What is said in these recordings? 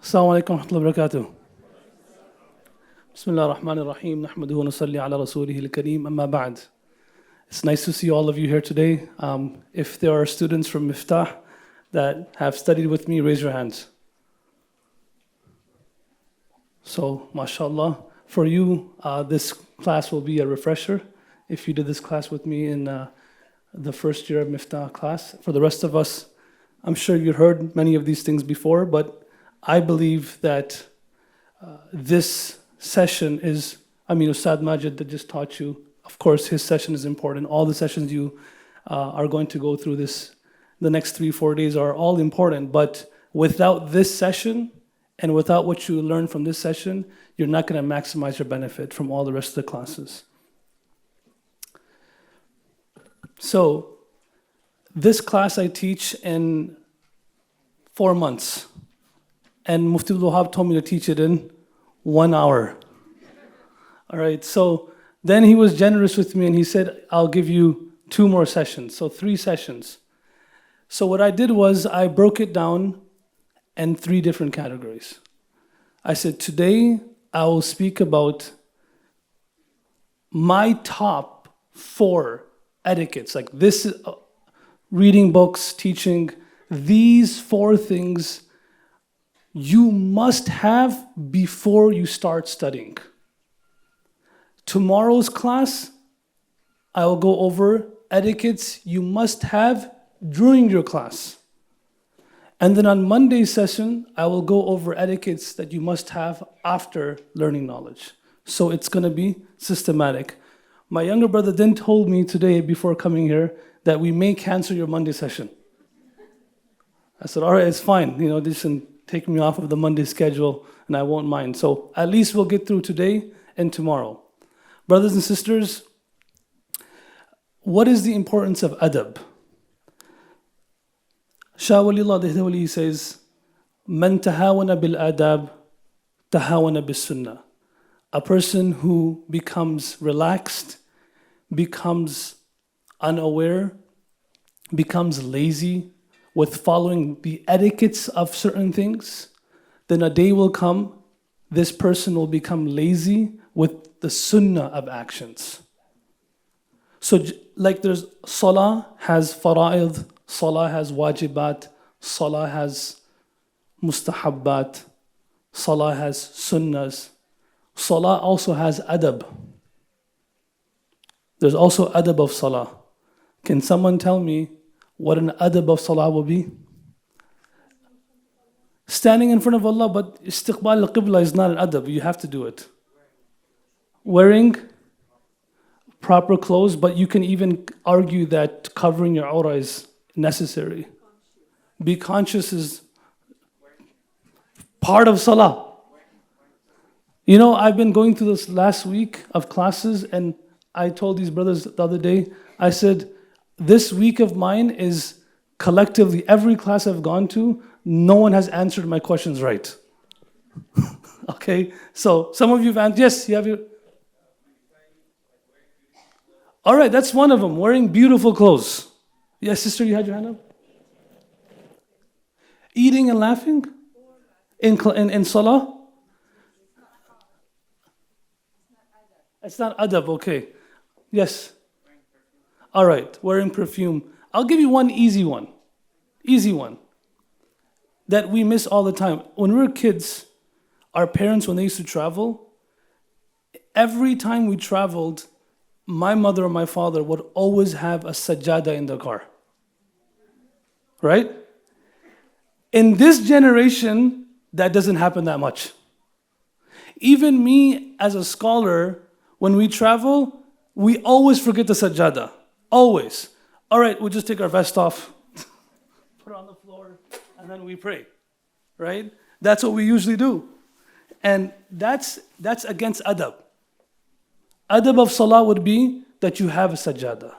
السلام عليكم ورحمة الله وبركاته. بسم الله الرحمن الرحيم. نحمده ونصلي على رسوله الكريم. أما بعد. It's nice to see all of you here today. If there are students from Miftaah that have studied with me, raise your hands. So, mashallah, for you, this class will be a refresher. If you did this class with me in the first year of Miftaah class. For the rest of us, I'm sure you heard many of these things before, but I believe that this session is, Ustad Majid that just taught you, of course, his session is important. All the sessions you are going to go through the next 3-4 days are all important, but without this session and without what you learn from this session, you're not going to maximize your benefit from all the rest of the classes. So, this class I teach in 4 months. And Mufti Abdul Rahman told me to teach it in 1 hour. All right, so then he was generous with me and he said, I'll give you 2 more sessions, so 3 sessions. So what I did was I broke it down in 3 different categories. I said, today I will speak about my top 4 etiquettes, like this, reading books, teaching, these 4 things you must have before you start studying. Tomorrow's class, I will go over etiquettes you must have during your class. And then on Monday's session, I will go over etiquettes that you must have after learning knowledge. So it's going to be systematic. My younger brother then told me today before coming here that we may cancel your Monday session. I said, all right, it's fine. This can take me off of the Monday schedule and I won't mind. So at least we'll get through today and tomorrow. Brothers and sisters, what is the importance of adab? Shah Waliullah Dehli says, Man tahawana bil adab, tahawana bis sunnah. A person who becomes relaxed, becomes unaware, becomes lazy with following the etiquettes of certain things, then a day will come, this person will become lazy with the sunnah of actions. So like there's salah has fara'id, salah has wajibat, salah has mustahabbat, salah has sunnahs. Salah also has adab. There's also adab of salah. Can someone tell me what an adab of salah will be? Standing in front of Allah, but istiqbal al-qibla is not an adab, you have to do it. Wearing proper clothes, but you can even argue that covering your aura is necessary. Be conscious is part of salah. I've been going through this last week of classes and I told these brothers the other day, I said, this week of mine is collectively, every class I've gone to, no one has answered my questions right. Okay, so some of you have answered, yes, you have your... All right, that's one of them, wearing beautiful clothes. Yes, sister, you had your hand up? Eating and laughing? In salah? It's not adab, okay. Yes. All right, wearing perfume. I'll give you one easy one. Easy one. That we miss all the time. When we were kids, our parents, when they used to travel, every time we traveled, my mother or my father would always have a sajjada in the car. Right? In this generation, that doesn't happen that much. Even me as a scholar, when we travel, we always forget the sajjada. Always. All right, we'll just take our vest off, put it on the floor, and then we pray. Right? That's what we usually do. And that's against adab. Adab of salah would be that you have a sajjada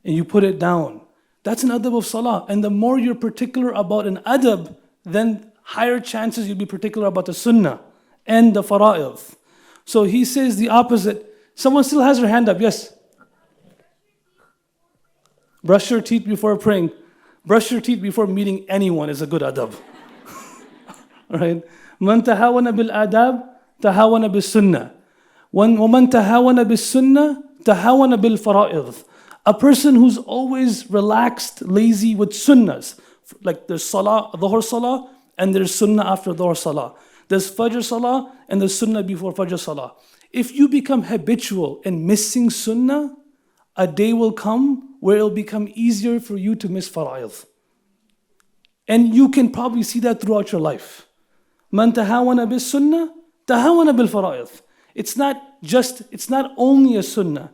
and you put it down. That's an adab of salah. And the more you're particular about an adab, then higher chances you'll be particular about the sunnah and the fara'id. So he says the opposite. Someone still has their hand up, yes? Brush your teeth before praying. Brush your teeth before meeting anyone is a good adab. Right? من تهاون بالآداب تهاون بالسنة. ومن تهاون بالسنة تهاون بالفرائض. A person who's always relaxed, lazy with sunnahs. Like there's salah, dhuhr salah, and there's sunnah after dhuhr salah. There's fajr salah, and there's sunnah before fajr salah. If you become habitual in missing sunnah, a day will come where it'll become easier for you to miss fara'id. And you can probably see that throughout your life. Man tahawana bis sunnah, tahawana bil fara'id. It's not only a sunnah.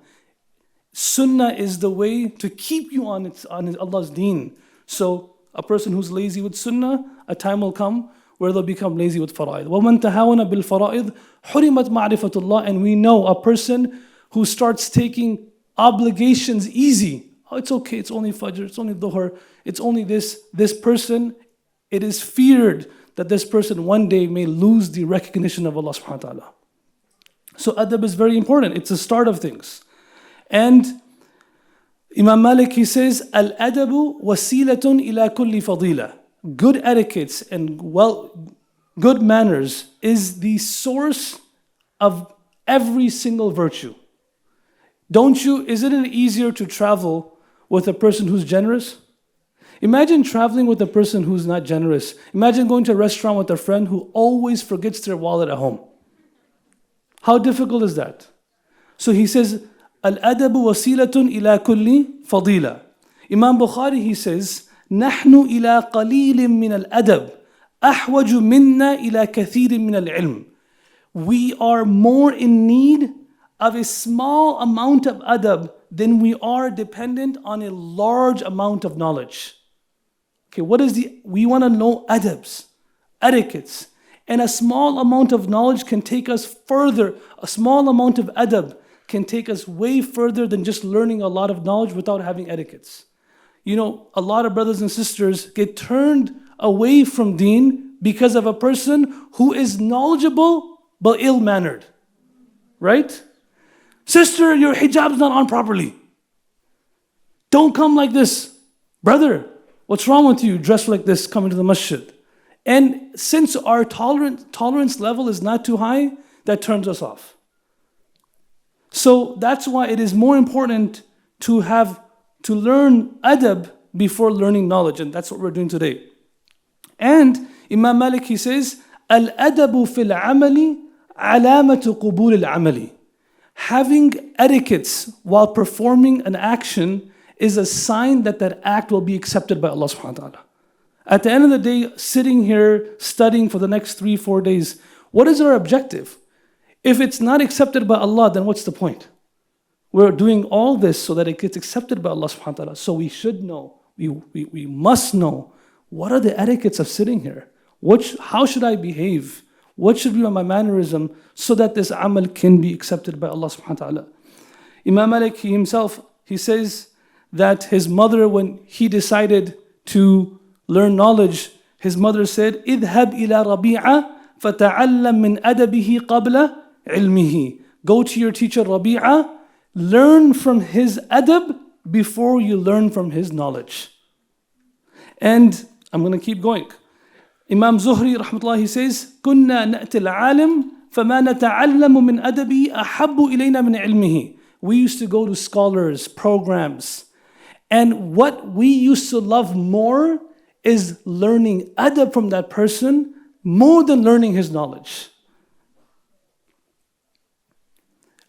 Sunnah is the way to keep you on Allah's deen. So a person who's lazy with sunnah, a time will come where they'll become lazy with fara'id. وَمَنْ تَهَاوَنَ بِالْفَرَائِضِ حُرِمَتْ مَعْرِفَةُ اللَّهِ. And we know a person who starts taking obligations easy. Oh, it's okay, it's only fajr, it's only dhuhr, it's only this. This person, it is feared that this person one day may lose the recognition of Allah subhanahu wa ta'ala. So adab is very important. It's the start of things. And Imam Malik, he says, Al-adabu wasilatun ila kulli fadila. Good etiquettes and good manners is the source of every single virtue. Isn't it easier to travel with a person who's generous? Imagine traveling with a person who's not generous. Imagine going to a restaurant with a friend who always forgets their wallet at home. How difficult is that? So he says, Al-adabu wasilatun ila kulli fadila. Imam Bukhari, he says, نحن إلى قليل من الأدب أحوج منا إلى كثير من العلم. We are more in need of a small amount of adab than we are dependent on a large amount of knowledge. Okay, we want to know adabs, etiquettes. And a small amount of knowledge can take us further. A small amount of adab can take us way further than just learning a lot of knowledge without having etiquettes. You know, a lot of brothers and sisters get turned away from deen because of a person who is knowledgeable but ill-mannered. Right? Sister, your hijab's not on properly. Don't come like this. Brother, what's wrong with you? Dress like this, coming to the masjid. And since our tolerance level is not too high, that turns us off. So that's why it is more important to learn adab before learning knowledge, and that's what we're doing today. And Imam Malik, he says, Al-adabu fil amali alamatu qubul al-amali. Having etiquettes while performing an action is a sign that that act will be accepted by Allah subhanahu wa ta'ala. At the end of the day, sitting here studying for the next 3-4 days, what is our objective? If it's not accepted by Allah, then what's the point? We're doing all this so that it gets accepted by Allah subhanahu wa ta'ala. So we should know, we must know, what are the etiquettes of sitting here? How should I behave? What should be my mannerism so that this amal can be accepted by Allah subhanahu wa ta'ala? Imam Malik himself, he says that his mother, when he decided to learn knowledge, his mother said, اذهب إلى ربيعة فتعلم من أدبه قبل علمه. Go to your teacher Rabi'ah, learn from his adab before you learn from his knowledge. And I'm going to keep going. Imam Zuhri rahmatullah, he says, كنا نأتي العالم فما نتعلم من أدبه أحب إلينا من علمه. We used to go to scholars, programs, and what we used to love more is learning adab from that person more than learning his knowledge.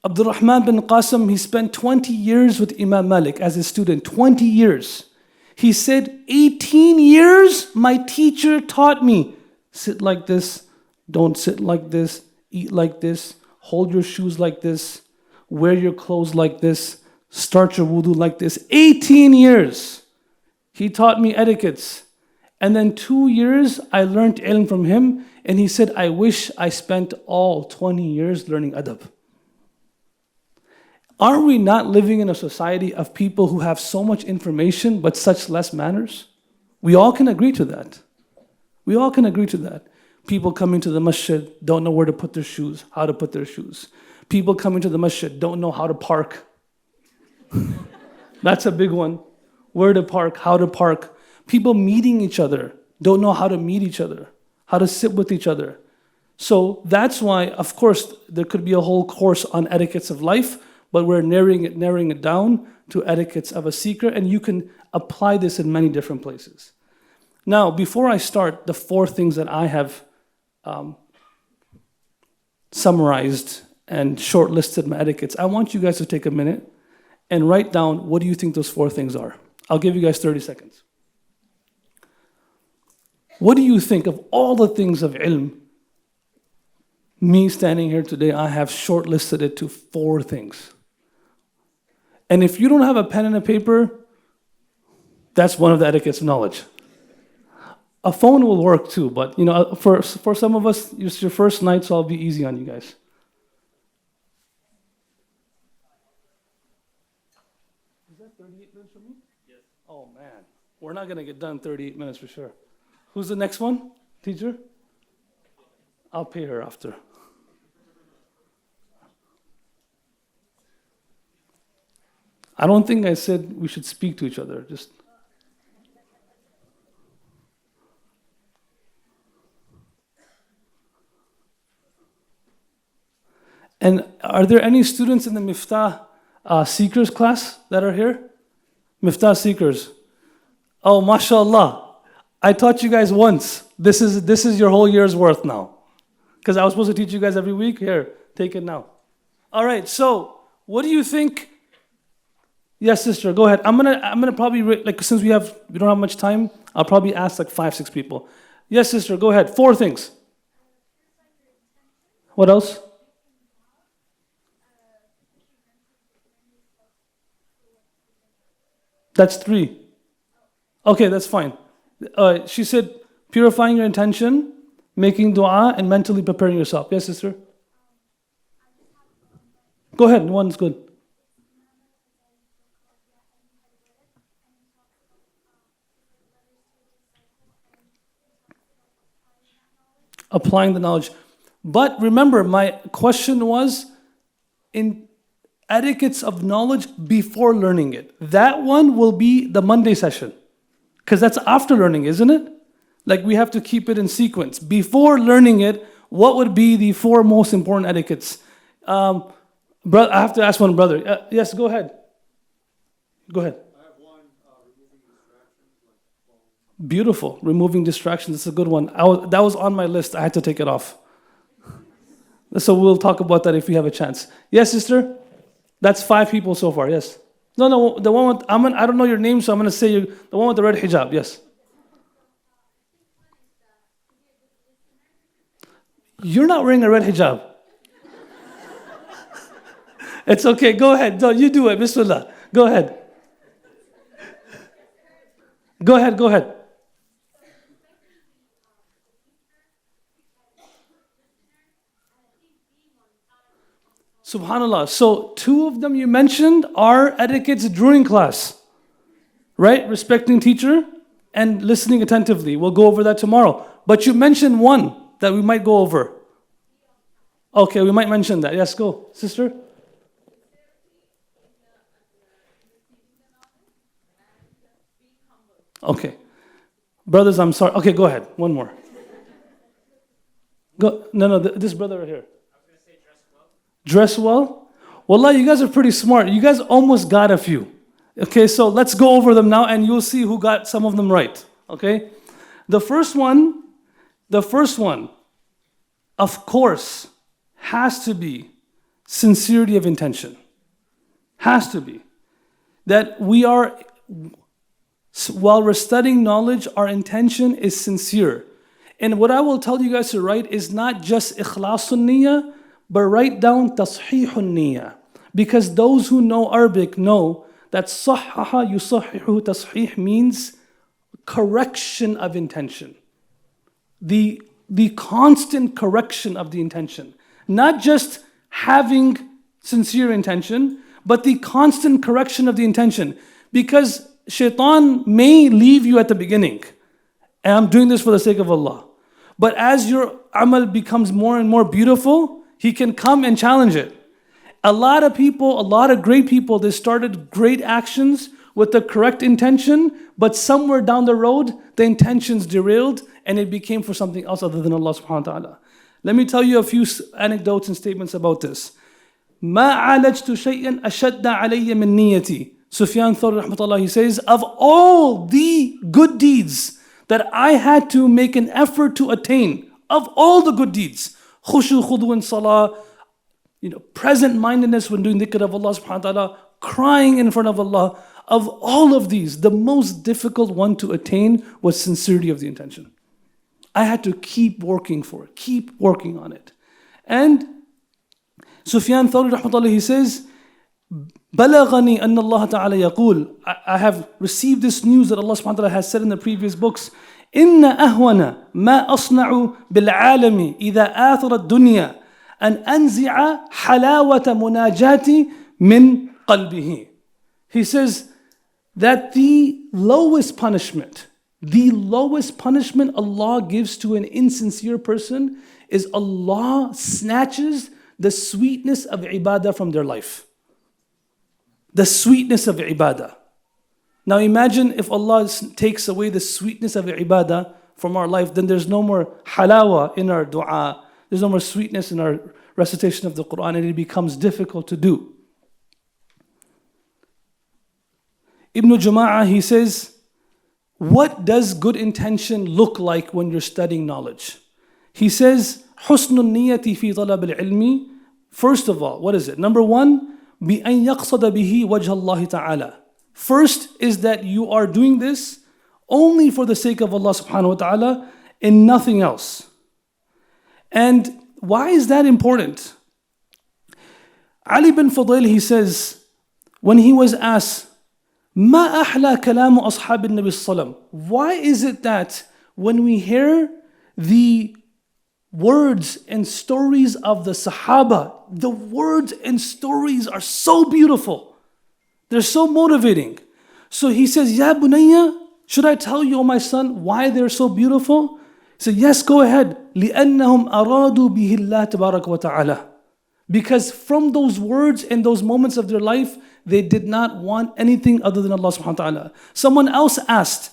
Abdul Rahman bin Qasim, he spent 20 years with Imam Malik as a student, 20 years. He said, 18 years my teacher taught me, sit like this, don't sit like this, eat like this, hold your shoes like this, wear your clothes like this, start your wudu like this. 18 years. He taught me etiquettes. And then 2 years I learned ilm from him, and he said, I wish I spent all 20 years learning adab. Are we not living in a society of people who have so much information but such less manners? We all can agree to that. We all can agree to that. People coming to the masjid don't know where to put their shoes, how to put their shoes. People coming to the masjid don't know how to park. That's a big one. Where to park, how to park. People meeting each other don't know how to meet each other, how to sit with each other. So that's why, of course, there could be a whole course on etiquettes of life, but we're narrowing it down to etiquettes of a seeker, and you can apply this in many different places. Now, before I start, the 4 things that I have summarized and shortlisted my etiquettes, I want you guys to take a minute and write down, what do you think those 4 things are? I'll give you guys 30 seconds. What do you think of all the things of ilm? Me standing here today, I have shortlisted it to 4 things. And if you don't have a pen and a paper, that's one of the etiquettes of knowledge. A phone will work too, but for some of us, it's your first night, so I'll be easy on you guys. Is that 38 minutes for me? Yes. Oh man, we're not gonna get done 38 minutes for sure. Who's the next one? Teacher? I'll pay her after. I don't think I said we should speak to each other, just. And are there any students in the Miftaah Seekers class that are here? Miftaah Seekers. Oh, mashallah. I taught you guys once. This is your whole year's worth now. Because I was supposed to teach you guys every week. Here, take it now. All right, so what do you think? Yes, sister, go ahead. I'm gonna probably, since we don't have much time, I'll probably ask 5, 6 people. Yes, sister, go ahead. 4 things. What else? That's 3. Okay, that's fine. She said purifying your intention, making dua, and mentally preparing yourself. Yes, sister? Go ahead, one's good. Applying the knowledge. But remember, my question was in etiquettes of knowledge before learning it. That one will be the Monday session. Because that's after learning, isn't it? We have to keep it in sequence. Before learning it, what would be the 4 most important etiquettes? I have to ask one brother. Yes, go ahead. Go ahead. I have one, removing distractions. Beautiful. Removing distractions. That's a good one. That was on my list. I had to take it off. So we'll talk about that if we have a chance. Yes, sister? That's 5 people so far, yes. No, the one with, I don't know your name, so I'm going to say the one with the red hijab, yes. You're not wearing a red hijab. It's okay, go ahead. No, you do it, bismillah. Go ahead. Go ahead. Subhanallah. So 2 of them you mentioned are etiquettes during class, right? Respecting teacher and listening attentively. We'll go over that tomorrow. But you mentioned 1 that we might go over. Okay, we might mention that. Yes, go, sister. Okay. Brothers, I'm sorry. Okay, go ahead. One more. Go. No, this brother right here. Dress well? Wallah, you guys are pretty smart. You guys almost got a few. Okay, so let's go over them now and you'll see who got some of them right. Okay? The first one, of course, has to be sincerity of intention. Has to be. That while we're studying knowledge, our intention is sincere. And what I will tell you guys to write is not just ikhlasun niyyah, but write down tashihun niyyah. Because those who know Arabic know that sahhaha yusahihu tashih means correction of intention. The constant correction of the intention. Not just having sincere intention, but the constant correction of the intention. Because shaitan may leave you at the beginning. And I'm doing this for the sake of Allah. But as your amal becomes more and more beautiful, he can come and challenge it. A lot of great people, they started great actions with the correct intention, but somewhere down the road, the intentions derailed and it became for something else other than Allah subhanahu wa ta'ala. Let me tell you a few anecdotes and statements about this. ما عالجت شيئا أشد علي من نيتي. Sufyan Thawri rahmatullah, he says, of all the good deeds that I had to make an effort to attain, of all the good deeds, khushu, khudu and salah, present-mindedness when doing dhikr of Allah subhanahu wa ta'ala, crying in front of Allah, of all of these, the most difficult one to attain was sincerity of the intention. I had to keep working for it, keep working on it. And Sufyan Thawri rahmatullah, he says, بلغني أن الله تعالى يقول, I have received this news that Allah subhanahu wa ta'ala has said in the previous books, إن أهون ما أصنع بالعالم إذا آثر الدنيا أن أنزع حلاوة مناجاتي من قلبه. He says that the lowest punishment Allah gives to an insincere person is Allah snatches the sweetness of ibadah from their life. The sweetness of ibadah. Now imagine if Allah takes away the sweetness of ibadah from our life, then there's no more halawa in our dua, there's no more sweetness in our recitation of the Quran, and it becomes difficult to do. Ibn Jama'ah, he says, what does good intention look like when you're studying knowledge? He says, حُسْنُ النِّيَّةِ فِي طَلَبِ الْعِلْمِ. First of all, what is it? Number one, بِأَنْ يَقْصَدَ بِهِ وَجْهَ اللَّهِ تَعَالَى. First is that you are doing this only for the sake of Allah subhanahu wa ta'ala and nothing else. And why is that important? Ali bin Fudayl, he says, when he was asked, ما أحلى كلام أصحاب النبي صلى الله عليه وسلم. Why is it that when we hear the words and stories of the Sahaba, the words and stories are so beautiful, they're so motivating. So he says, Ya bunayya, should I tell you, O my son, why they're so beautiful? He said, yes, go ahead. لأنهم أرادوا به الله تبارك وتعالى. Because from those words and those moments of their life, they did not want anything other than Allah subhanahu wa ta'ala. Someone else asked,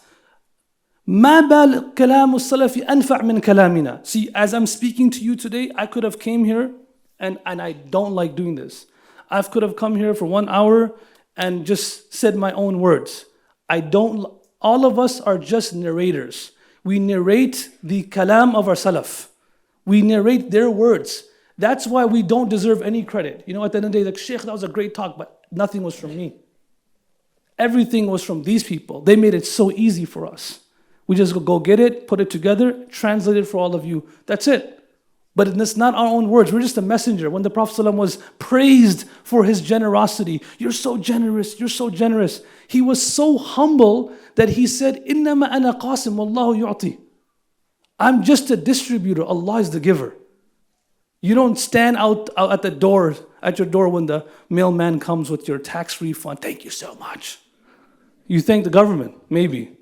ما بال كلام السلف أنفع من كلامنا. See, as I'm speaking to you today, I could have came here, and I don't like doing this. I could have come here for 1 hour and just said my own words. All of us are just narrators. We narrate the kalam of our salaf. We narrate their words. That's why we don't deserve any credit. At the end of the day, like, Sheikh, that was a great talk, but nothing was from me. Everything was from these people. They made it so easy for us. We just go get it, put it together, translate it for all of you. That's it. But it's not our own words. We're just a messenger. When the Prophet ﷺ was praised for his generosity, you're so generous, you're so generous. He was so humble that he said, إِنَّمَا أَنَا قَاسِمُ وَاللَّهُ يُعْطِي. I'm just a distributor. Allah is the giver. You don't stand out at your door when the mailman comes with your tax refund. Thank you so much. You thank the government, maybe.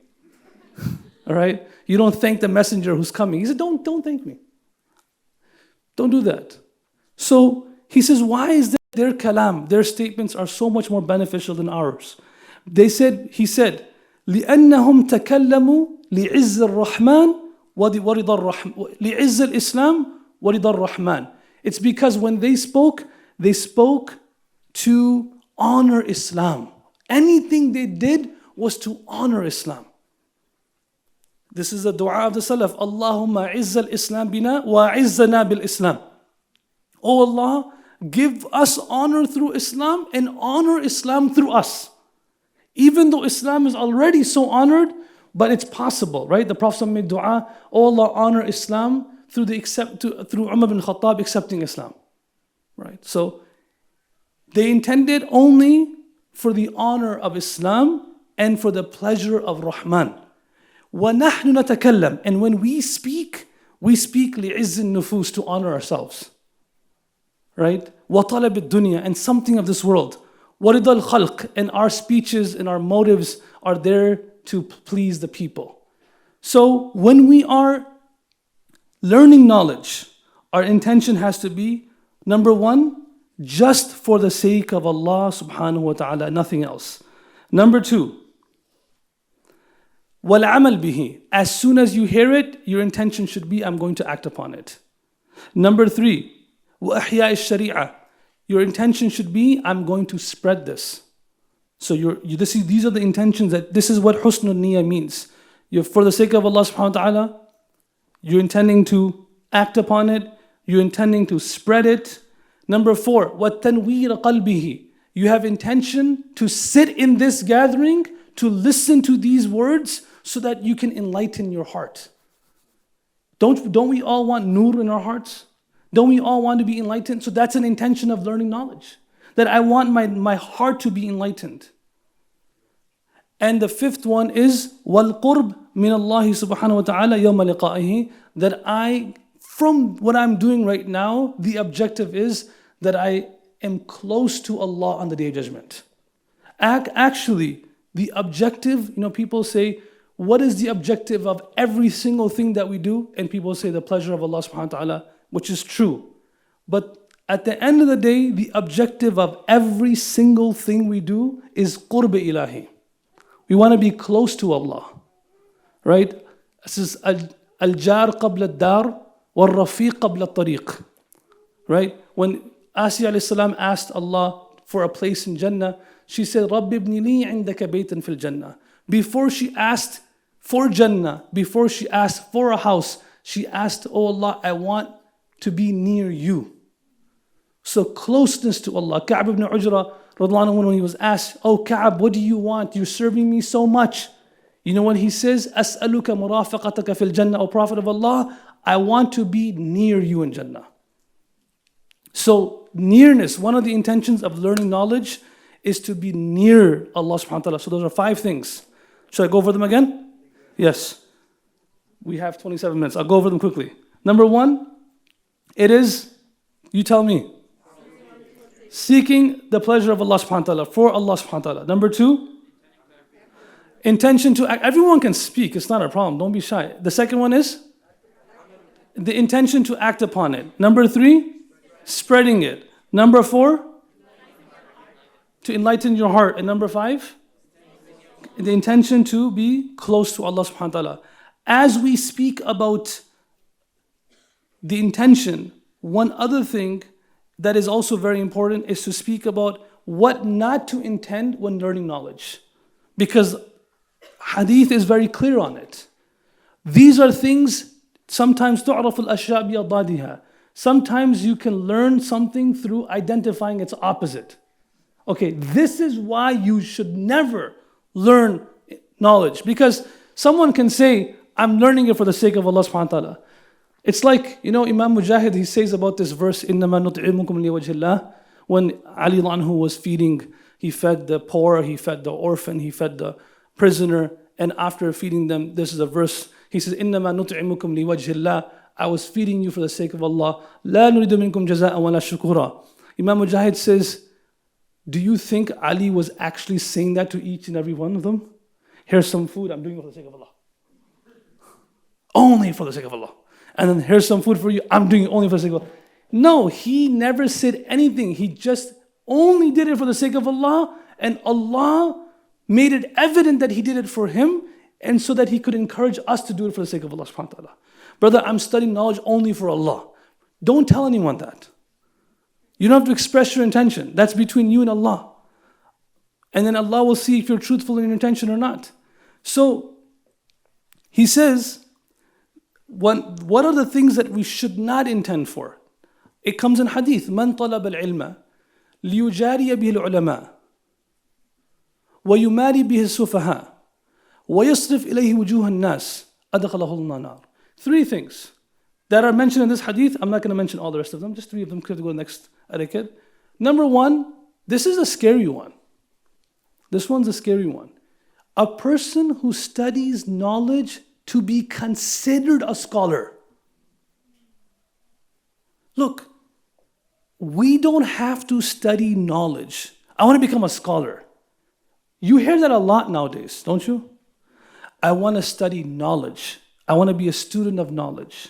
All right? You don't thank the messenger who's coming. He said, don't thank me. Don't do that. So he says, why is that their kalam, their statements are so much more beneficial than ours? He said, لأنهم تكلموا لعز الرحمن ورضا الرحمن لعز الإسلام ورضا الرحمن. It's because when they spoke to honor Islam. Anything they did was to honor Islam. This is the dua of the Salaf. Allahumma izza al-Islam bina wa izzana bil-Islam. Oh Allah, give us honor through Islam and honor Islam through us. Even though Islam is already so honored, but it's possible, right? The Prophet made dua, oh Allah, honor Islam through Umar bin Khattab accepting Islam. Right? So they intended only for the honor of Islam and for the pleasure of Rahman. وَنَحْنُ نَتَكَلَّمْ. And when we speak لِعِزِّ النُّفُوس, to honor ourselves. Right? وَطَلَبِ الدُّنْيَا, and something of this world. وَرِضَى الْخَلْقِ, and our speeches and our motives are there to please the people. So when we are learning knowledge, our intention has to be, number one, just for the sake of Allah subhanahu wa ta'ala, nothing else. Number two, وَالْعَمَلْ بِهِ. As soon as you hear it, your intention should be, I'm going to act upon it. Number 3, وَأَحْيَاءِ الشَّرِيعَةِ. Your intention should be, I'm going to spread this. So these are the intentions, that this is what husnul niyyah means. You're, for the sake of Allah subhanahu wa ta'ala, you're intending to act upon it, you're intending to spread it. Number 4, وَالتَّنْوِيرَ قَلْبِهِ. You have intention to sit in this gathering, to listen to these words, so that you can enlighten your heart. Don't we all want nur in our hearts? Don't we all want to be enlightened? So that's an intention of learning knowledge. That I want my heart to be enlightened. And the 5th one is وَالْقُرْبِ مِنَ اللَّهِ سُبْحَانَهُ وَتَعَالَى يَوْمَ لِقَائِهِ. That from what I'm doing right now, the objective is that I am close to Allah on the Day of Judgment. Actually, the objective, people say, what is the objective of every single thing that we do? And people say the pleasure of Allah subhanahu wa ta'ala, which is true. But at the end of the day, the objective of every single thing we do is qurb ilahi. We want to be close to Allah. Right? This is al-jar qabla al-dar wal-rafiq qabla al-tariq. Right? When Asya alayhi salam asked Allah for a place in Jannah, she said, Rabbi ibni li indaka baytan fil Jannah. Before she asked for Jannah, before she asked for a house, she asked, Oh Allah, I want to be near you. So closeness to Allah. Ka'b ibn Ujra, when he was asked, Oh Ka'b, what do you want? You're serving me so much. You know what he says? As'aluka murafaqataka fil Jannah, O Prophet of Allah, I want to be near you in Jannah. So nearness, one of the intentions of learning knowledge is to be near Allah subhanahu wa ta'ala. So those are 5 things. Should I go over them again? Yes. We have 27 minutes. I'll go over them quickly. Number 1, it is, you tell me, seeking the pleasure of Allah subhanahu wa ta'ala, for Allah subhanahu wa ta'ala. Number 2, intention to act. Everyone can speak, it's not a problem, don't be shy. The second one is the intention to act upon it. Number 3, spreading it. Number 4, to enlighten your heart. And number 5, the intention to be close to Allah subhanahu wa ta'ala. As we speak about the intention, one other thing that is also very important is to speak about what not to intend when learning knowledge. Because hadith is very clear on it. These are things, sometimes تُعْرَفُ الْأَشْيَاء بِأَضْدَادِهَا. Sometimes you can learn something through identifying its opposite. Okay, this is why you should never learn knowledge. Because someone can say, I'm learning it for the sake of Allah subhanahu wa ta'ala. It's like, Imam Mujahid, he says about this verse, إِنَّمَا نُطْعِمُكُمْ لِوَجْهِ اللَّهِ. When Ali anhu was feeding, he fed the poor, he fed the orphan, he fed the prisoner. And after feeding them, this is a verse, he says, إِنَّمَا نُطْعِمُكُمْ لِوَجْهِ اللَّهِ. I was feeding you for the sake of Allah. لَا نُرِيدُ مِنْكُمْ جَزَاءً وَلَا شُكُورًا. Imam Mujahid says, do you think Ali was actually saying that to each and every one of them? Here's some food, I'm doing it for the sake of Allah. Only for the sake of Allah. And then here's some food for you, I'm doing it only for the sake of Allah. No, he never said anything. He just only did it for the sake of Allah, and Allah made it evident that he did it for him, and so that he could encourage us to do it for the sake of Allah subhanahu wa ta'ala. Brother, I'm studying knowledge only for Allah. Don't tell anyone that. You don't have to express your intention. That's between you and Allah. And then Allah will see if you're truthful in your intention or not. So, he says, what are the things that we should not intend for? It comes in hadith. مَنْ طَلَبَ الْعِلْمَ لِيُجَارِيَ بِهِ الْعُلَمَاءِ وَيُمَارِ بِهِ السُّفَهَاءِ وَيَصْرِفْ إِلَيْهِ وُجُوهَ النَّاسِ أَدْخَلَهُ النَّارِ. 3 things that are mentioned in this hadith. I'm not going to mention all the rest of them, just 3 of them. Could go to the next etiquette. Number 1, this is a scary one. This one's a scary one. A person who studies knowledge to be considered a scholar. Look, we don't have to study knowledge. I want to become a scholar. You hear that a lot nowadays, don't you? I want to study knowledge. I want to be a student of knowledge.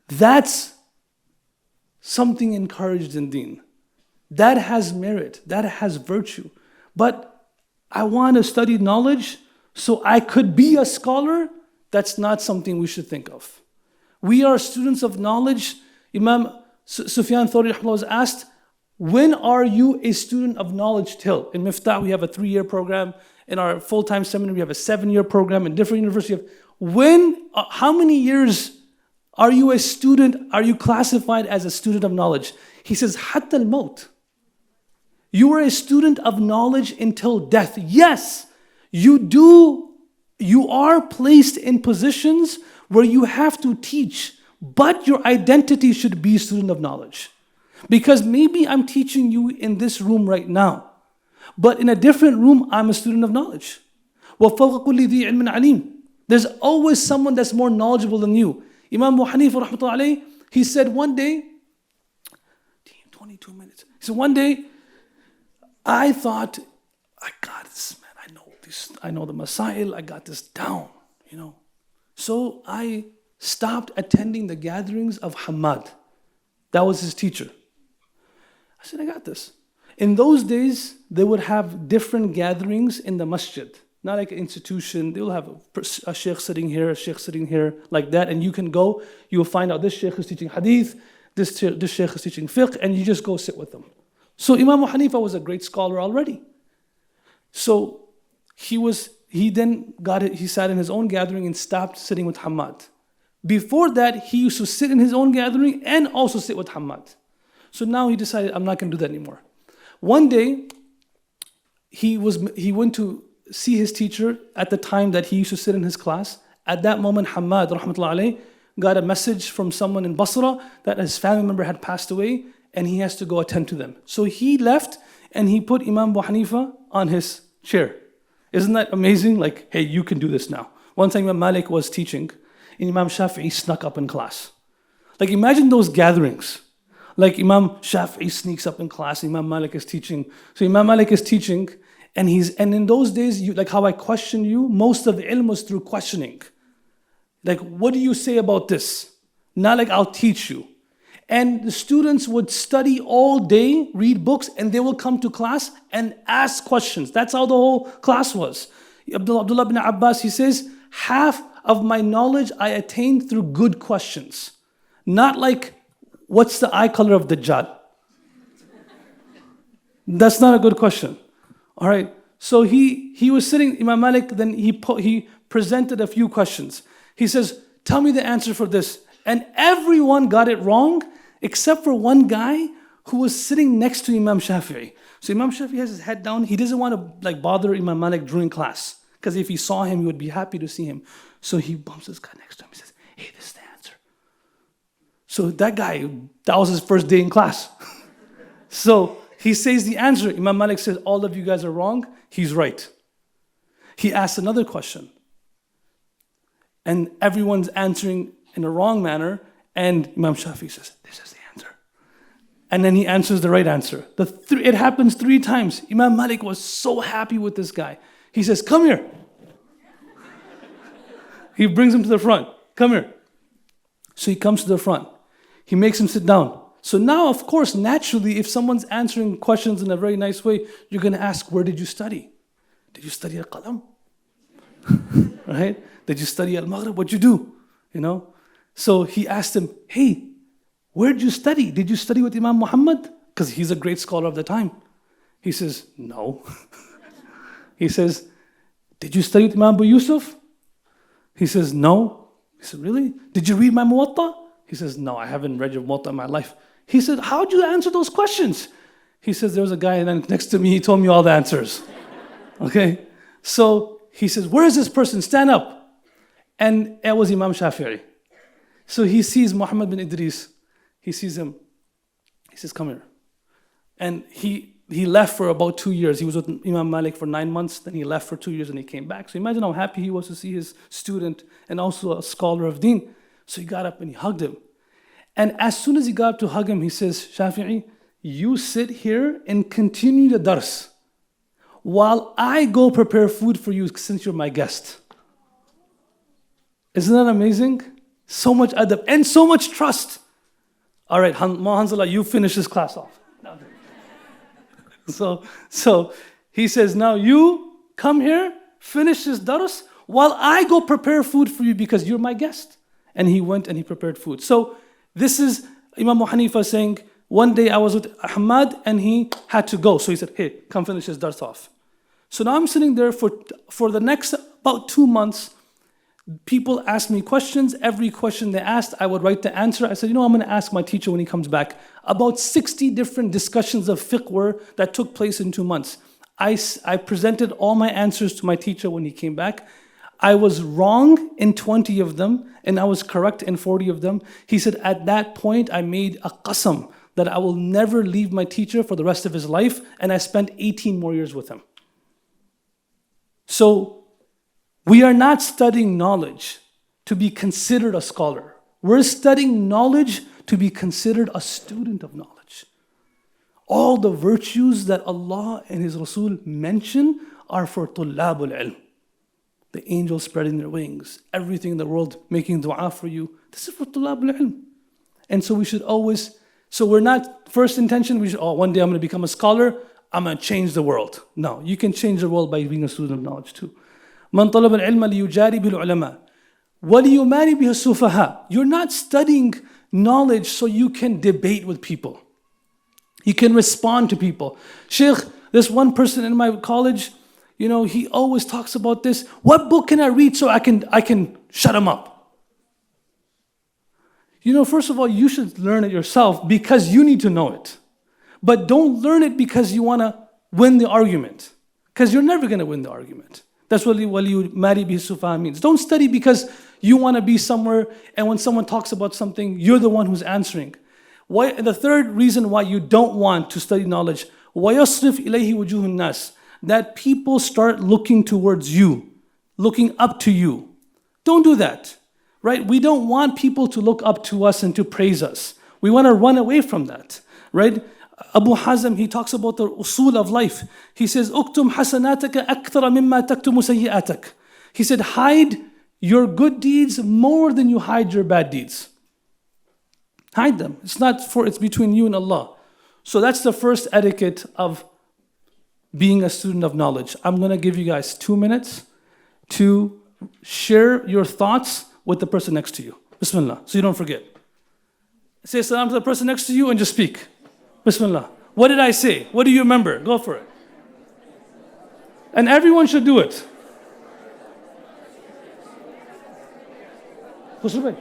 That's something encouraged in deen. That has merit. That has virtue. But I want to study knowledge So I could be a scholar. That's not something we should think of. We are students of knowledge. Imam Sufyan Thawri was asked, when are you a student of knowledge till? In Miftaah, we have a 3-year program. In our full-time seminary, we have a 7-year program. In different universities, how many years are you a student? Are you classified as a student of knowledge? He says, Hatta al-maut. You are a student of knowledge until death. Yes, you are placed in positions where you have to teach, but your identity should be student of knowledge. Because maybe I'm teaching you in this room right now, but in a different room, I'm a student of knowledge. وَفَوْقَ كُلِّ ذِي عِلْمٍ عَلِيمٍ. There's always someone that's more knowledgeable than you. Imam Abu Hanifa, rahmatullahi alayhi, he said one day, 22 minutes. He said one day, I thought, I got this, man. I know the Masail, I got this down, So I stopped attending the gatherings of Hamad. That was his teacher. I said, I got this. In those days, they would have different gatherings in the masjid. Not like an institution. They will have a sheikh sitting here, a sheikh sitting here, like that. And you can go, you will find out this sheikh is teaching hadith, this sheikh is teaching fiqh, and you just go sit with them. So Imam Abu Hanifa was a great scholar already. So he then he sat in his own gathering and stopped sitting with Hamad. Before that, he used to sit in his own gathering and also sit with Hamad. So now he decided, I'm not going to do that anymore. One day, he went to see his teacher at the time that he used to sit in his class. At that moment, Hamad, rahmatullahi alayhi, got a message from someone in Basra that his family member had passed away and he has to go attend to them. So he left and he put Imam Abu Hanifa on his chair. Isn't that amazing? Like, hey, you can do this now. One time Imam Malik was teaching and Imam Shafi'i snuck up in class. Like, imagine those gatherings. Like Imam Shafi'i sneaks up in class, Imam Malik is teaching. So Imam Malik is teaching, and in those days, like how I question you, most of the ilm was through questioning. Like, what do you say about this? Not like I'll teach you. And the students would study all day, read books, and they will come to class and ask questions. That's how the whole class was. Abdullah bin Abbas, he says, half of my knowledge I attained through good questions. Not like, what's the eye color of Dajjal? That's not a good question. All right. So he was sitting, Imam Malik, then he presented a few questions. He says, tell me the answer for this. And everyone got it wrong, except for one guy who was sitting next to Imam Shafi'i. So Imam Shafi'i has his head down. He doesn't want to bother Imam Malik during class, because if he saw him, he would be happy to see him. So he bumps this guy next to him. He says, hey, this is the answer. So that guy, that was his first day in class. So he says the answer. Imam Malik says, all of you guys are wrong. He's right. He asks another question. And everyone's answering in a wrong manner. And Imam Shafi'i says, this is the answer. And then he answers the right answer. It happens 3 times. Imam Malik was so happy with this guy. He says, come here. He brings him to the front. Come here. So he comes to the front. He makes him sit down. So now, of course, naturally, if someone's answering questions in a very nice way, you're going to ask, where did you study? Did you study Al-Qalam? Right? Did you study Al-Maghrib? What'd you do? So he asked him, hey, where did you study? Did you study with Imam Muhammad? Because he's a great scholar of the time. He says, no. He says, did you study with Imam Abu Yusuf? He says, no. He said, really? Did you read my Muwatta? He says, no, I haven't read your Muwatta in my life. He said, how'd you answer those questions? He says, there was a guy next to me, he told me all the answers. Okay? So he says, where is this person? Stand up. And it was Imam Shafi'i. So he sees Muhammad bin Idris. He sees him. He says, come here. And he left for about 2 years. He was with Imam Malik for 9 months. Then he left for 2 years and he came back. So imagine how happy he was to see his student and also a scholar of deen. So he got up and he hugged him. And as soon as he got up to hug him, he says, Shafi'i, you sit here and continue the dars while I go prepare food for you since you're my guest. Isn't that amazing? So much adab and so much trust. All right, Hanzala, you finish this class off. So he says, now you come here finish this dars while I go prepare food for you because you're my guest. And he went and he prepared food. So this is Imam Abu Hanifa saying, one day I was with Ahmad and he had to go. So he said, hey, come finish this dars off. So now I'm sitting there for the next about 2 months. People asked me questions. Every question they asked, I would write the answer. I said, I'm going to ask my teacher when he comes back. About 60 different discussions of fiqh that took place in 2 months. I presented all my answers to my teacher when he came back. I was wrong in 20 of them, and I was correct in 40 of them. He said, at that point, I made a qasam that I will never leave my teacher for the rest of his life, and I spent 18 more years with him. So, we are not studying knowledge to be considered a scholar. We're studying knowledge to be considered a student of knowledge. All the virtues that Allah and His Rasul mention are for tullabul ilm. The angels spreading their wings, everything in the world making dua for you. This is for tullabul ilm. And so we should always, so we're not, first intention, one day I'm going to become a scholar, I'm going to change the world. No, you can change the world by being a student of knowledge too. من طلب العلم ليجاري بالعلماء وليماري به السفهاء. You're not studying knowledge so you can debate with people. You can respond to people. Sheikh, this one person in my college, he always talks about this. What book can I read so I can shut him up? First of all, you should learn it yourself because you need to know it. But don't learn it because you want to win the argument. Because you're never going to win the argument. That's what wali-mari bihi sufaha means. Don't study because you want to be somewhere and when someone talks about something, you're the one who's answering. The third reason why you don't want to study knowledge, وَيَصْرِفْ إِلَيْهِ وُجُوهُ النَّاسِ, that people start looking towards you, looking up to you. Don't do that, right? We don't want people to look up to us and to praise us. We want to run away from that, right? Abu Hazm, he talks about the usul of life. He says, "Uktum hasanataka akthara mimma taktumu sayyi'atak." He said, hide your good deeds more than you hide your bad deeds. Hide them. It's between you and Allah. So that's the first etiquette of being a student of knowledge. I'm going to give you guys 2 minutes to share your thoughts with the person next to you. Bismillah, so you don't forget. Say salam to the person next to you and just speak. Bismillah. What did I say? What do you remember? Go for it. And everyone should do it. Khusru bhai.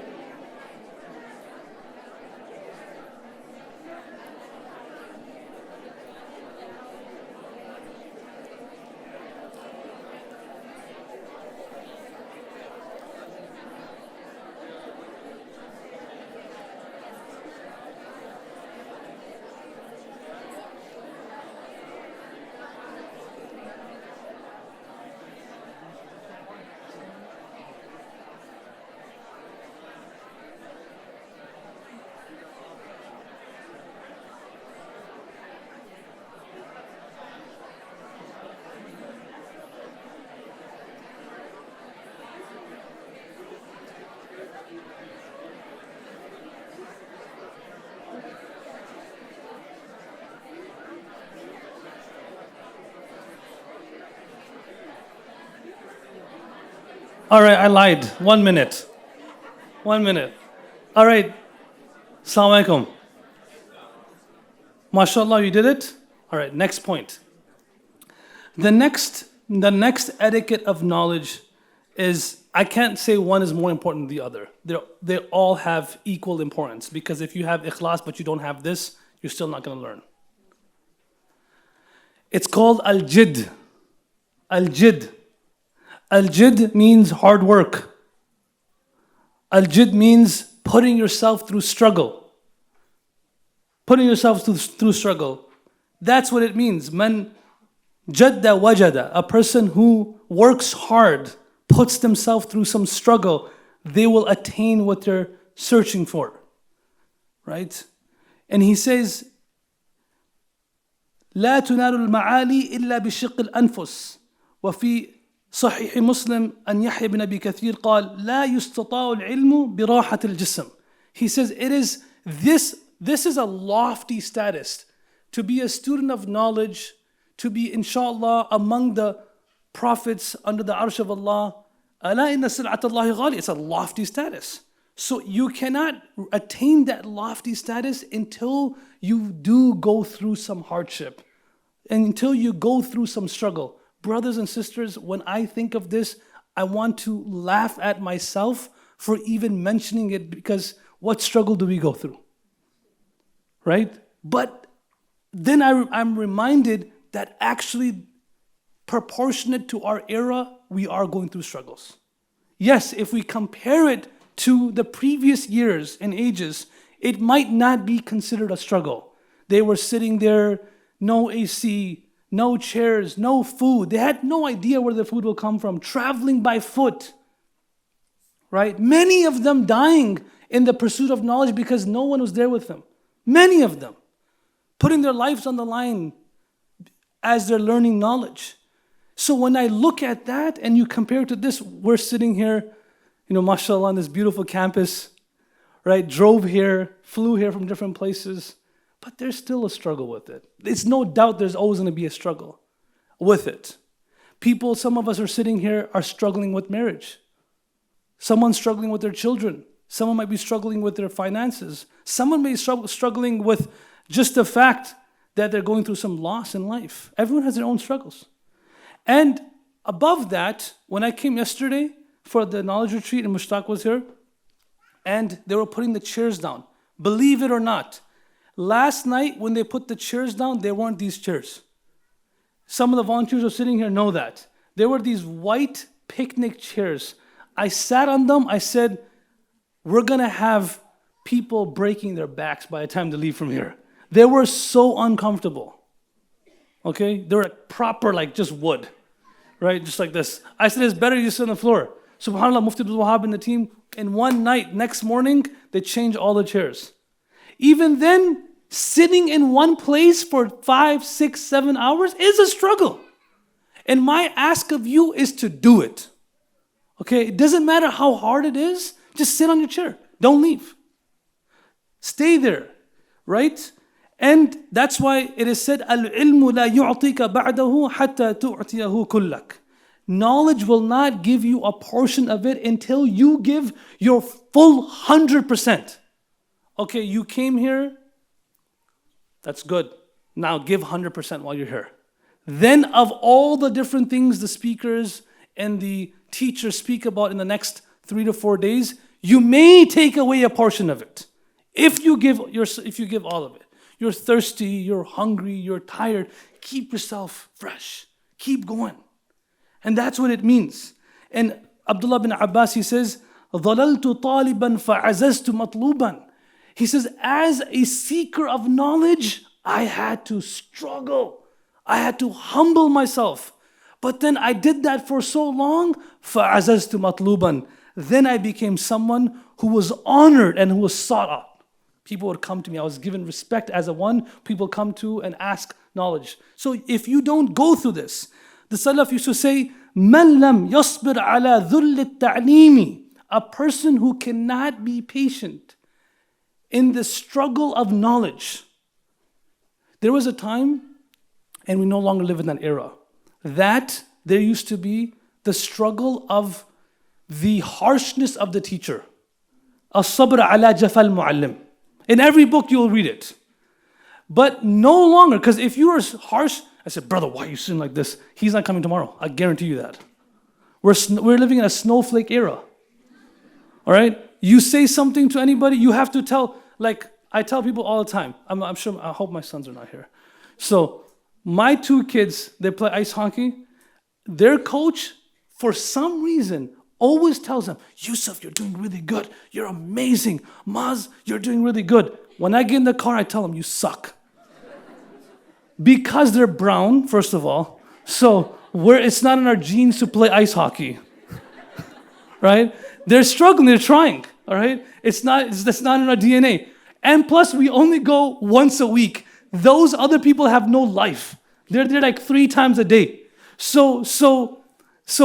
All right, I lied. 1 minute. 1 minute. All right. Assalamu alaikum. MashaAllah, you did it? All right, next point. The next etiquette of knowledge is, I can't say one is more important than the other. They all have equal importance because if you have ikhlas but you don't have this, you're still not going to learn. It's called al-jid. Al-jid. Al-jid means hard work. Al-jid means putting yourself through struggle. Putting yourself through struggle. That's what it means. Man jadda wajada. A person who works hard, puts themselves through some struggle, they will attain what they're searching for. Right? And he says, لا تنال المعالي إلا بشق الأنفس. وفي صحيح مسلم أن يحيى بن أبي كثير قال لا يستطاع العلم براحة الجسم. He says this is a lofty status to be a student of knowledge, to be inshallah among the prophets under the arsh of Allah. أَلَا إِنَّ سِلْعَةَ اللَّهِ غَالِيَةٌ. It's a lofty status. So you cannot attain that lofty status until you do go through some hardship, and until you go through some struggle. Brothers and sisters, when I think of this, I want to laugh at myself for even mentioning it, because what struggle do we go through? Right? But then I'm reminded that actually, proportionate to our era, we are going through struggles. Yes, if we compare it to the previous years and ages, it might not be considered a struggle. They were sitting there, no AC, no chairs, no food. They had no idea where the food will come from, traveling by foot. Right? Many of them dying in the pursuit of knowledge because no one was there with them. Many of them putting their lives on the line as they're learning knowledge. So when I look at that and you compare it to this, we're sitting here, mashallah, on this beautiful campus, right? Drove here, flew here from different places, but there's still a struggle with it. It's no doubt there's always going to be a struggle with it. People, some of us are sitting here, are struggling with marriage. Someone's struggling with their children. Someone might be struggling with their finances. Someone may be struggling with just the fact that they're going through some loss in life. Everyone has their own struggles. And above that, when I came yesterday for the knowledge retreat, and Mushtaq was here, and they were putting the chairs down. Believe it or not, last night when they put the chairs down, they weren't these chairs. Some of the volunteers who are sitting here know that. There were these white picnic chairs. I sat on them, I said, we're going to have people breaking their backs by the time they leave from here. They were so uncomfortable. Okay? They were proper, like just wood. Right? Just like this. I said, it's better you sit on the floor. SubhanAllah, Mufti Abdul Rahman and the team, in one night, next morning, they changed all the chairs. Even then, sitting in one place for 5, 6, 7 hours is a struggle. And my ask of you is to do it. Okay? It doesn't matter how hard it is, just sit on your chair. Don't leave. Stay there. Right? And that's why it is said, الْعِلْمُ لَا يُعْطِيكَ بَعْدَهُ حَتَّى تُعْطِيَهُ كُلَّكَ. Knowledge will not give you a portion of it until you give your full 100%. Okay, you came here, that's good. Now give 100% while you're here. Then of all the different things the speakers and the teachers speak about in the next 3 to 4 days, you may take away a portion of it. If you give all of it. You're thirsty, you're hungry, you're tired. Keep yourself fresh. Keep going. And that's what it means. And Abdullah bin Abbas, he says, ظَلَلْتُ طَالِبًا فَعَزَزْتُ مَطْلُوبًا. He says, as a seeker of knowledge, I had to struggle. I had to humble myself. But then I did that for so long, فَعَزَزْتُ مَطْلُوبًا. Then I became someone who was honored and who was sought out. People would come to me. I was given respect as a one. People come to and ask knowledge. So if you don't go through this, the Salaf used to say, مَنْ لَمْ يَصْبِرْ عَلَى ذُلِّ التَّعْلِيمِ. A person who cannot be patient in the struggle of knowledge. There was a time, and we no longer live in that era, that there used to be the struggle of the harshness of the teacher. الصبر على جفا المعلم. In every book you will read it. But no longer, because if you are harsh, I said, brother, why are you sitting like this? He's not coming tomorrow. I guarantee you that. We're living in a snowflake era. All right? You say something to anybody, you have to tell, like I tell people all the time. I'm sure, I hope my sons are not here. So my 2 kids, they play ice hockey. Their coach, for some reason, always tells them, Yusuf, you're doing really good. You're amazing. Maz, you're doing really good. When I get in the car, I tell them, you suck. Because they're brown, first of all. So it's not in our genes to play ice hockey. Right? They're struggling, they're trying. All right? That's not in our DNA. And plus, we only go once a week. Those other people have no life. They're there like 3 times a day. So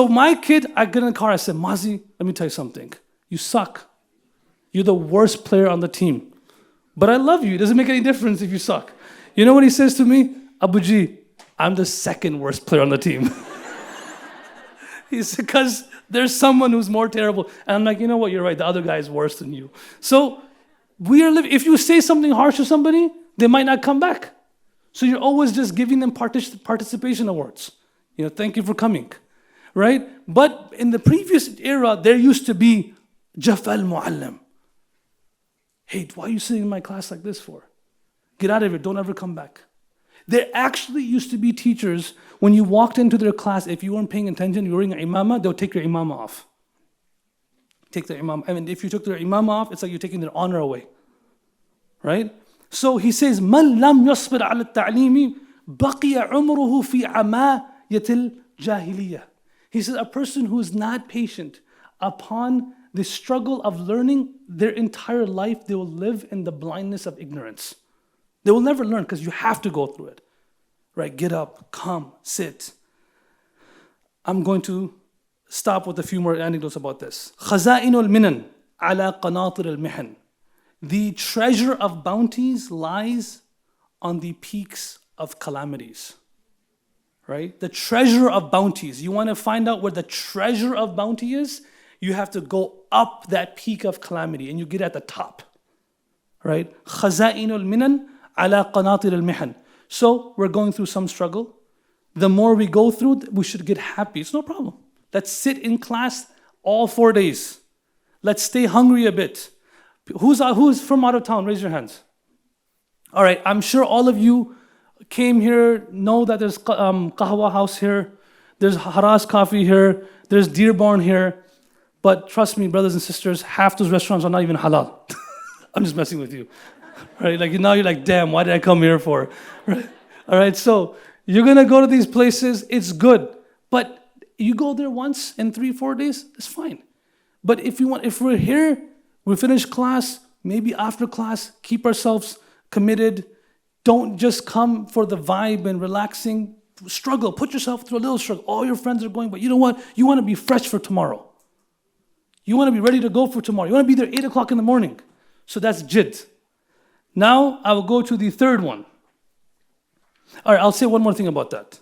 my kid, I get in the car, I said, Mazi, let me tell you something. You suck. You're the worst player on the team. But I love you. It doesn't make any difference if you suck. You know what he says to me? Abuji, I'm the 2nd worst player on the team. He's because there's someone who's more terrible. And I'm like, you know what, you're right, the other guy is worse than you. So we are living, if you say something harsh to somebody, they might not come back. So you're always just giving them participation awards. Thank you for coming, right? But in the previous era, there used to be Jafal Muallim. Hey, why are you sitting in my class like this for? Get out of here, don't ever come back. There actually used to be teachers, when you walked into their class, if you weren't paying attention, you were wearing an imamah, they'll take your imamah off. Take their imamah. I mean, if you took their imamah off, it's like you're taking their honor away. Right? So he says, مَنْ لَمْ يَصْبِرْ عَلَى التَّعْلِيمِ بَقِيَ عُمْرُهُ فِي عَمَايَةِ الْجَاهِلِيَّةِ. He says, a person who is not patient upon the struggle of learning, their entire life, they will live in the blindness of ignorance. They will never learn because you have to go through it. Right? Get up, come, sit. I'm going to stop with a few more anecdotes about this. خَزَائِنُ الْمِنَنِ عَلَى قَنَاطِرِ الْمِحَنِ. The treasure of bounties lies on the peaks of calamities. Right? The treasure of bounties. You want to find out where the treasure of bounty is? You have to go up that peak of calamity and you get at the top. Right? خَزَائِنُ الْمِنَنِ عَلَى قَنَاطِرِ الْمِحَنِ. So we're going through some struggle. The more we go through, we should get happy. It's no problem. Let's sit in class all 4 days. Let's stay hungry a bit. Who's from out of town? Raise your hands. All right, I'm sure all of you came here, know that there's Qahwa House here, there's Haras Coffee here, there's Dearborn here. But trust me, brothers and sisters, half those restaurants are not even halal. I'm just messing with you. Right? Like now you're like, damn, why did I come here for? Right? All right, so you're gonna go to these places, it's good. But you go there once in 3-4 days, it's fine. But if we're here, we finish class, maybe after class, keep ourselves committed. Don't just come for the vibe and relaxing. Struggle, put yourself through a little struggle. All your friends are going, but you know what? You want to be fresh for tomorrow. You want to be ready to go for tomorrow. You want to be there 8 o'clock in the morning. So that's jid. Now I will go to the third one. All right, I'll say one more thing about that.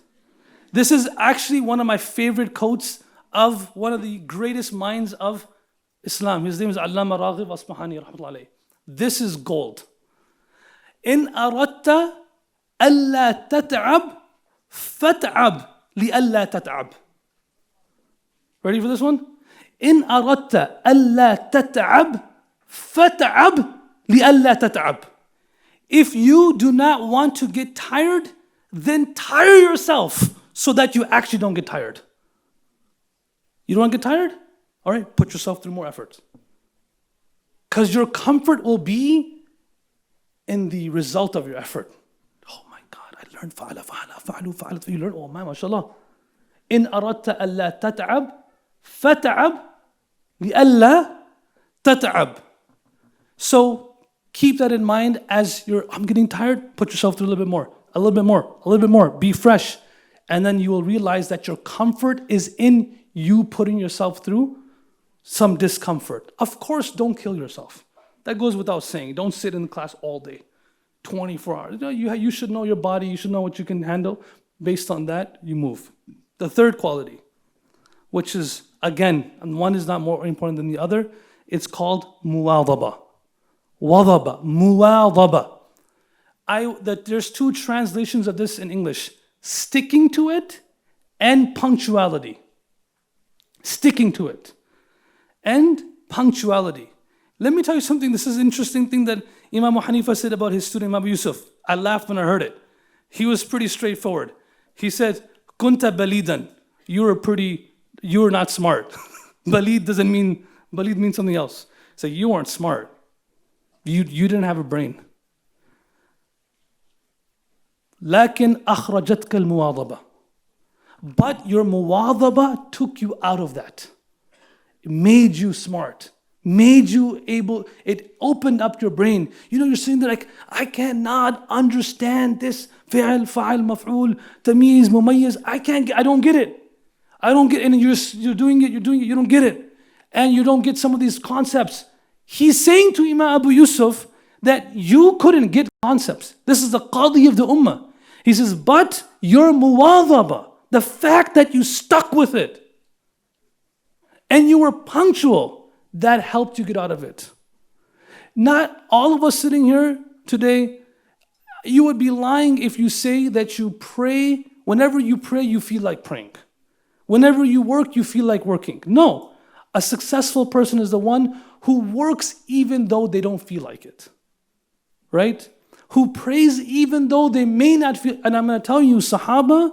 This is actually one of my favorite quotes of one of the greatest minds of Islam. His name is Allama Raghib Asbahani rahmatullahi alayhi. This is gold. إن أردت ألا تتعب فتعب لألا تتعب. Ready for this one? إن أردت ألا تتعب فتعب لألا تتعب. If you do not want to get tired, then tire yourself so that you actually don't get tired. You don't want to get tired? All right, put yourself through more effort. Because your comfort will be in the result of your effort. Oh my God, I learned fa'ala. You learn, oh my, mashallah. إن أردت ألا تتعب فتعب لألا تتعب. So keep that in mind as I'm getting tired, put yourself through a little bit more, a little bit more, a little bit more. Be fresh. And then you will realize that your comfort is in you putting yourself through some discomfort. Of course, don't kill yourself. That goes without saying. Don't sit in class all day, 24 hours. You should know your body. You should know what you can handle. Based on that, you move. The third quality, which is, again, and one is not more important than the other, it's called muwadaba. Wadaba, muwadaba. There's two translations of this in English. Sticking to it and punctuality. Sticking to it and punctuality. Let me tell you something. This is an interesting thing that Imam Hanifa said about his student Imam Yusuf. I laughed when I heard it. He was pretty straightforward. He said, Kunta balidan. You were not smart. Balid means something else. So you weren't smart. You didn't have a brain. لكن أخرجتك المواظبة. But your muwadaba took you out of that. It made you smart. Made you able, it opened up your brain. You're sitting there like, I cannot understand this. فعل, فعل, مفعول, تمييز, مميز. I don't get it. And you're doing it, you don't get it. And you don't get some of these concepts. He's saying to Imam Abu Yusuf that you couldn't get concepts. This is the qadi of the ummah. He says, but your muwadhaba, the fact that you stuck with it, and you were punctual, that helped you get out of it. Not all of us sitting here today, you would be lying if you say that you pray, whenever you pray, you feel like praying. Whenever you work, you feel like working. No, a successful person is the one who works even though they don't feel like it. Right? Who prays even though they may not feel. And I'm going to tell you, Sahaba,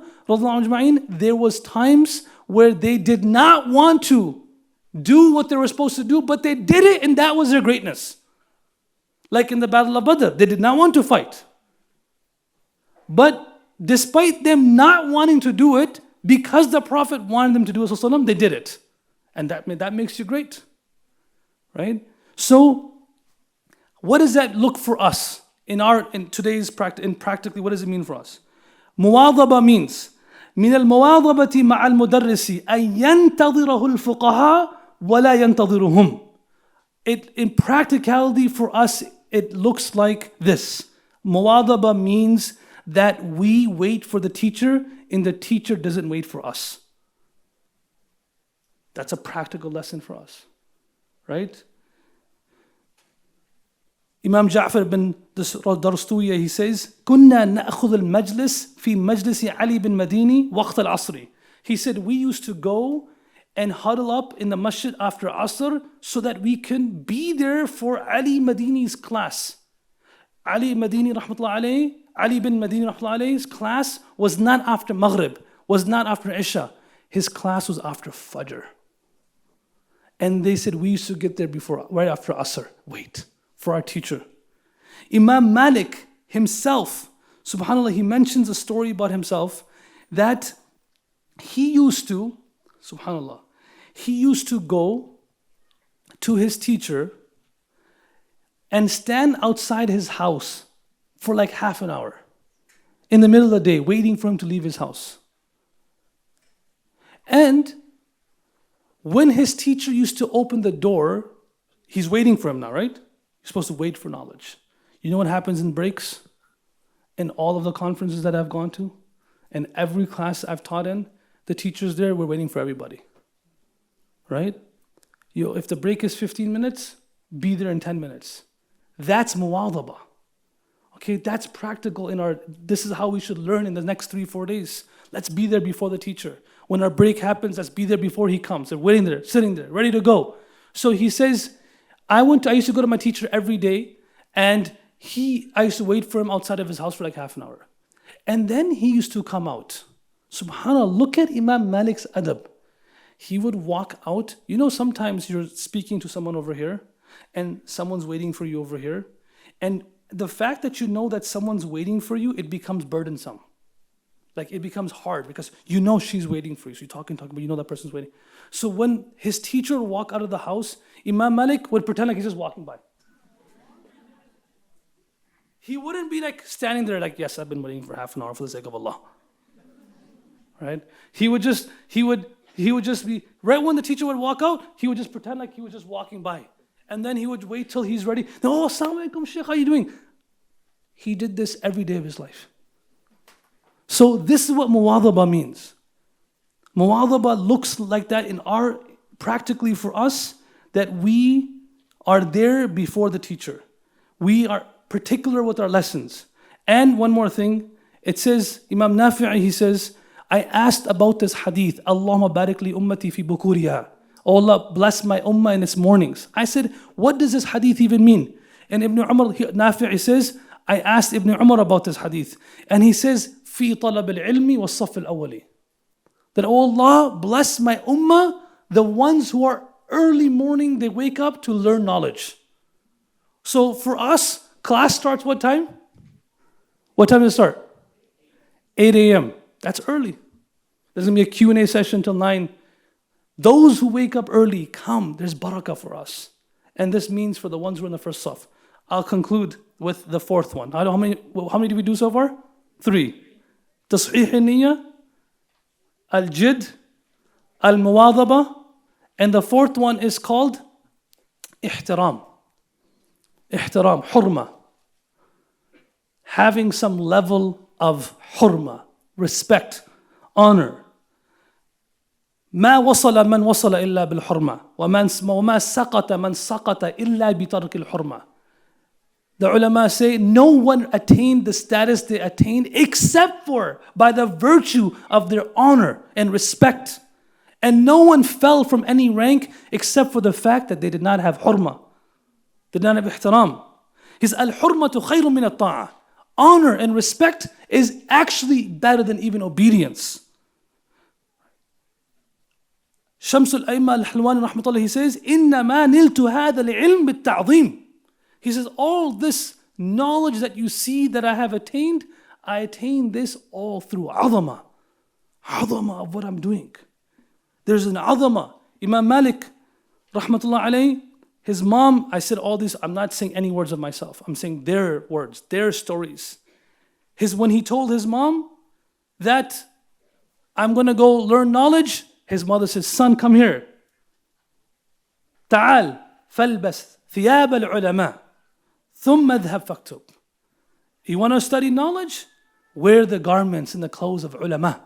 there was times where they did not want to do what they were supposed to do, but they did it, and that was their greatness. Like in the Battle of Badr, they did not want to fight. But despite them not wanting to do it, because the Prophet wanted them to do it, they did it. And that makes you great. Right? So, what does that look for us in today's practice? Practically, what does it mean for us? Muwadhaba means من المواظبة مع المدرس أن ينتظره الفقهاء ولا ينتظرهم. In practicality for us, it looks like this. Muwadhaba means that we wait for the teacher and the teacher doesn't wait for us. That's a practical lesson for us. Right? Imam Ja'far bin Darstuya, he says, كنا نأخذ المجلس في مجلس علي بن مديني وقت العصر. He said, we used to go and huddle up in the masjid after Asr so that we can be there for Ali Madini's class. Ali bin Madini rahmatullah alayhi's class was not after Maghrib, was not after Isha. His class was after Fajr. And they said, we used to get there right after Asr. Wait for our teacher. Imam Malik himself, subhanAllah, he mentions a story about himself that he used to, subhanAllah, he used to go to his teacher and stand outside his house for like half an hour in the middle of the day, waiting for him to leave his house. And when his teacher used to open the door, he's waiting for him now, right? You're supposed to wait for knowledge. You know what happens in breaks? In all of the conferences that I've gone to, and every class I've taught in, the teachers there, we're waiting for everybody. Right? If the break is 15 minutes, be there in 10 minutes. That's muwadhaba. Okay, that's practical this is how we should learn in the next 3-4 days. Let's be there before the teacher. When our break happens, let's be there before he comes. They're waiting there, sitting there, ready to go. So he says, I used to go to my teacher every day, and I used to wait for him outside of his house for like half an hour. And then he used to come out. SubhanAllah, look at Imam Malik's adab. He would walk out. You know, sometimes you're speaking to someone over here, and someone's waiting for you over here. And the fact that you know that someone's waiting for you, it becomes burdensome. Like it becomes hard because you know she's waiting for you. So you're talking, but you know that person's waiting. So when his teacher would walk out of the house, Imam Malik would pretend like he's just walking by. He wouldn't be like standing there like, yes, I've been waiting for half an hour for the sake of Allah. Right? He would just be, right when the teacher would walk out, he would just pretend like he was just walking by. And then he would wait till he's ready. Oh, assalamu alaikum, Shaykh, how are you doing? He did this every day of his life. So this is what muwadhaba means. Muwadhaba looks like that practically for us, that we are there before the teacher. We are particular with our lessons. And one more thing, it says, Imam Nafi', he says, I asked about this hadith, Allahumma barik li ummati fi bukuriha. Oh Allah, bless my ummah in its mornings. I said, what does this hadith even mean? And Ibn Umar, Nafi' says, I asked Ibn Umar about this hadith. And he says, fi talab al-ilmi wa saf al-awwali. That, oh Allah, bless my ummah, the ones who are early morning, they wake up to learn knowledge. So for us, class starts what time? What time does it start? 8 a.m. That's early. There's going to be a Q&A session till 9. Those who wake up early, come. There's barakah for us. And this means for the ones who are in the first saf. I'll conclude with the fourth one. How many did we do so far? 3. Tas'ih al-niyyah, al-jid, al-muwadhaba, and the fourth one is called ihtiram. Ihtiram, hurma. Having some level of hurma, respect, honor. ما وصل من وصل إلا بالحرمة وما سقط من سقط إلا بترك الحرمة. The ulama say no one attained the status they attained except for by the virtue of their honor and respect. And no one fell from any rank except for the fact that they did not have hurma, did not have ihtiram. His al-hurmatu khayrun min al-ta'a. Honor and respect is actually better than even obedience. Shamsul Aimma al-Halwani rahmatullah, he says, إِنَّمَا نِلْتُ هَذَا الْعِلْمِ بِالتَّعْظِيمِ. He says, all this knowledge that you see that I have attained, I attained this all through azama. Azama of what I'm doing. There's an azama. Imam Malik, rahmatullah alayhi, his mom, I said all this, I'm not saying any words of myself. I'm saying their words, their stories. When he told his mom that I'm going to go learn knowledge, his mother says, son, come here. تعال فالبس ثياب العلماء ثم اذهب فاكتب. You want to study knowledge? Wear the garments and the clothes of ulama.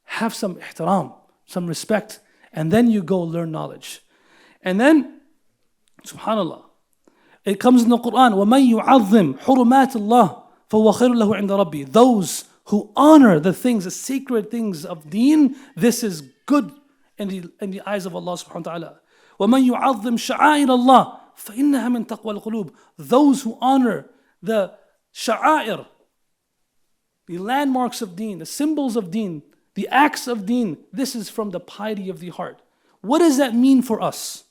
Have some ihtiram, some respect, and then you go learn knowledge. And then, subhanallah, it comes in the Quran, وَمَن يُعَظِّمْ حُرُمَاتِ اللَّهِ فَهُوَ خَيْرٌ لَهُ عِنْدَ رَبِّهِ. Those who honor the things, the sacred things of deen, this is good in the eyes of Allah subhanahu wa ta'ala. وَمَن يُعَظِّمْ شَعَائِرَ اللَّهِ فَإِنَّهَا مِن تَقْوَى الْقُلُوبِ. Those who honor the sha'air, the landmarks of deen, the symbols of deen, the acts of deen, this is from the piety of the heart. What does that mean for us?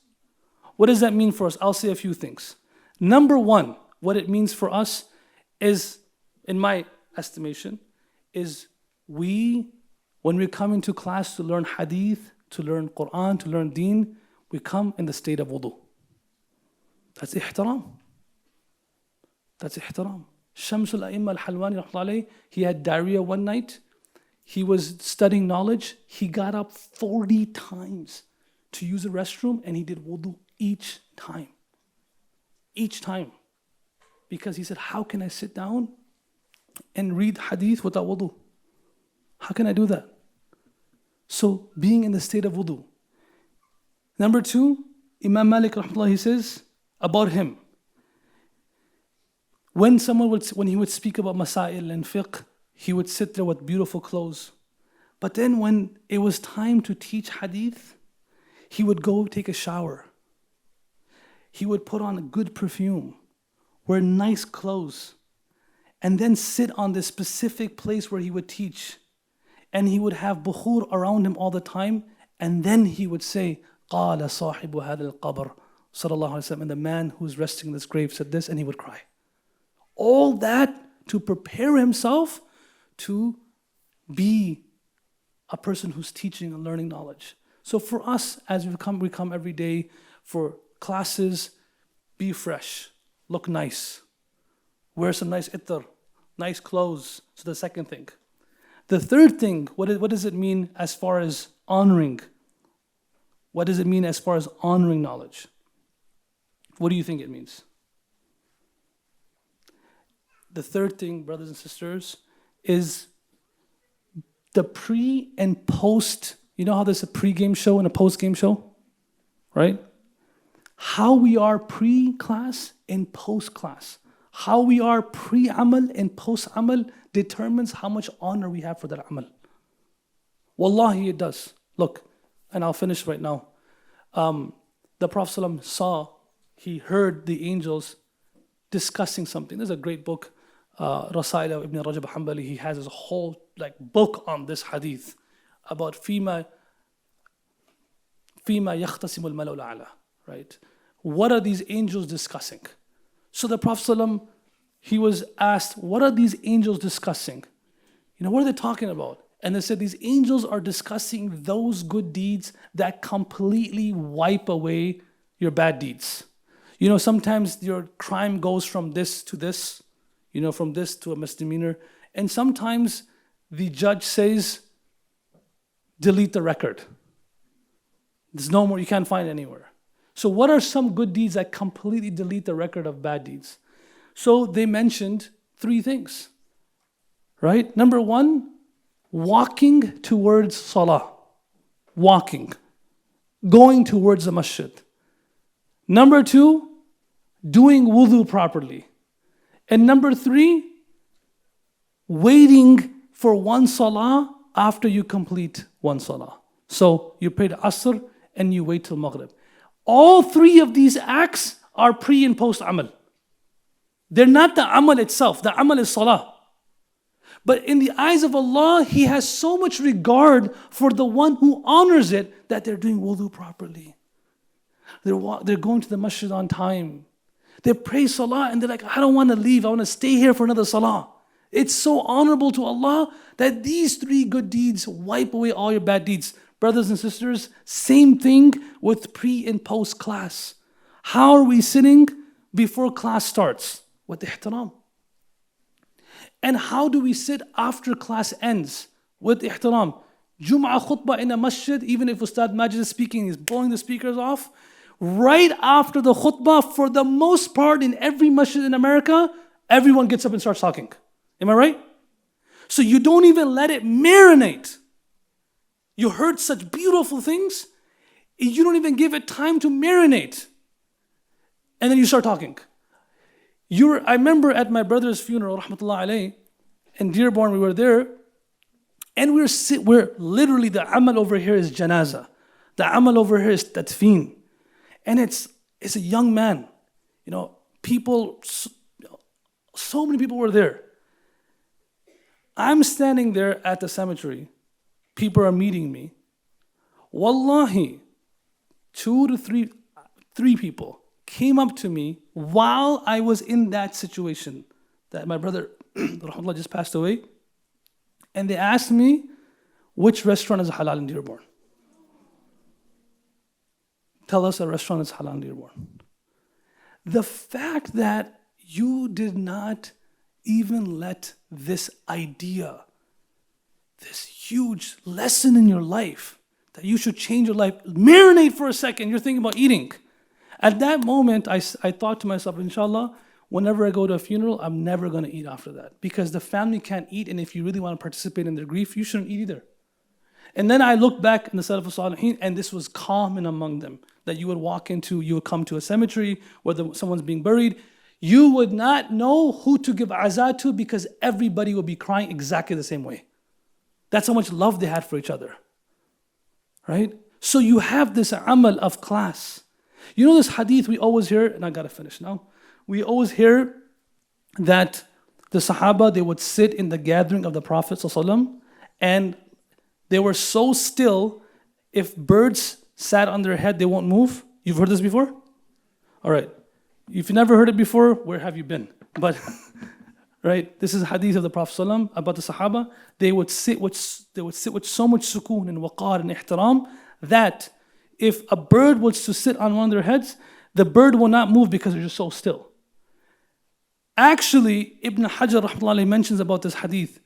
What does that mean for us? I'll say a few things. Number one, what it means for us is, in my estimation, is when we come into class to learn hadith, to learn Quran, to learn deen, we come in the state of wudu. That's ihtiram. That's ihtiram. Shamsul Aimma al-Halwani, he had diarrhea one night. He was studying knowledge. He got up 40 times to use the restroom and he did wudu each time. Each time. Because he said, how can I sit down and read hadith without wudu? How can I do that? So being in the state of wudu. Number two, Imam Malik rahmatullah, he says about him, when he would speak about masail and fiqh, he would sit there with beautiful clothes. But then when it was time to teach hadith, he would go take a shower. He would put on a good perfume, wear nice clothes, and then sit on this specific place where he would teach. And he would have bukhur around him all the time, and then he would say, قَالَ صَاحِبُ هَذَا الْقَبْرِ sallallahu alayhi wa sallam, and the man who's resting in this grave said this, and he would cry. All that to prepare himself to be a person who's teaching and learning knowledge. So for us, as we come every day for classes, be fresh, look nice, wear some nice ittar, nice clothes. So the second thing. The third thing, what does it mean as far as honoring? What does it mean as far as honoring knowledge? What do you think it means? The third thing, brothers and sisters, is the pre and post. You know how there's a pre-game show and a post-game show? Right? How we are pre-class and post-class. How we are pre-amal and post-amal determines how much honor we have for that amal. Wallahi, it does. Look, and I'll finish right now. The Prophet ﷺ he heard the angels discussing something. There's a great book, Rasail of Ibn Rajab Hanbali. He has his whole book on this hadith about فيما يختصم الملأ الأعلى, right? What are these angels discussing? So the Prophet ﷺ, he was asked, what are these angels discussing? What are they talking about? And they said, these angels are discussing those good deeds that completely wipe away your bad deeds. Sometimes your crime goes from this to this, from this to a misdemeanor. And sometimes the judge says, delete the record. There's no more, you can't find it anywhere. So what are some good deeds that completely delete the record of bad deeds? So they mentioned 3 things, right? Number 1, walking towards salah. walking, going towards the masjid. Number 2, doing wudu properly. And number 3, waiting for one salah after you complete one salah. So you pray the Asr and you wait till Maghrib. All 3 of these acts are pre and post amal. They're not the amal itself. The amal is salah. But in the eyes of Allah, He has so much regard for the one who honors it that they're doing wudu properly. They're going to the masjid on time. They pray salah and they're like, I don't want to leave. I want to stay here for another salah. It's so honorable to Allah that these 3 good deeds wipe away all your bad deeds. Brothers and sisters, same thing with pre and post class. How are we sitting before class starts? With ihtiram. And how do we sit after class ends? With ihtiram. Jum'ah khutbah in a masjid, even if Ustad Majid is speaking, he's blowing the speakers off. Right after the khutbah, for the most part in every masjid in America, everyone gets up and starts talking. Am I right? So you don't even let it marinate. You heard such beautiful things, you don't even give it time to marinate. And then you start talking. I remember at my brother's funeral, rahmatullah alayhi, in Dearborn, we were there, and we're literally, the amal over here is janaza. The amal over here is tadfeen. And it's a young man. People, so many people were there. I'm standing there at the cemetery. People are meeting me. Wallahi, 2 to 3 people came up to me while I was in that situation that my brother rahmatullah just passed away, and they asked me which restaurant is halal in Dearborn. Tell us a restaurant is halal in Dearborn. The fact that you did not even let this idea, this huge lesson in your life, that you should change your life, marinate for a second, you're thinking about eating. At that moment, I thought to myself, inshallah, whenever I go to a funeral, I'm never going to eat after that. Because the family can't eat, and if you really want to participate in their grief, you shouldn't eat either. And then I look back in the Salaf al-Salihin, and this was common among them, that you would come to a cemetery where someone's being buried. You would not know who to give azah to because everybody would be crying exactly the same way. That's how much love they had for each other. Right? So you have this amal of class. You know this hadith we always hear, and I gotta finish now. We always hear that the Sahaba, they would sit in the gathering of the Prophet ﷺ, and they were so still, if birds sat on their head, they won't move. You've heard this before? All right. If you've never heard it before, where have you been? But, right, this is hadith of the Prophet ﷺ about the Sahaba. They would sit with so much sukoon and waqar and ihtiram that if a bird was to sit on one of their heads, the bird will not move because they're just so still. Actually, Ibn Hajar rahmatullahi mentions about this hadith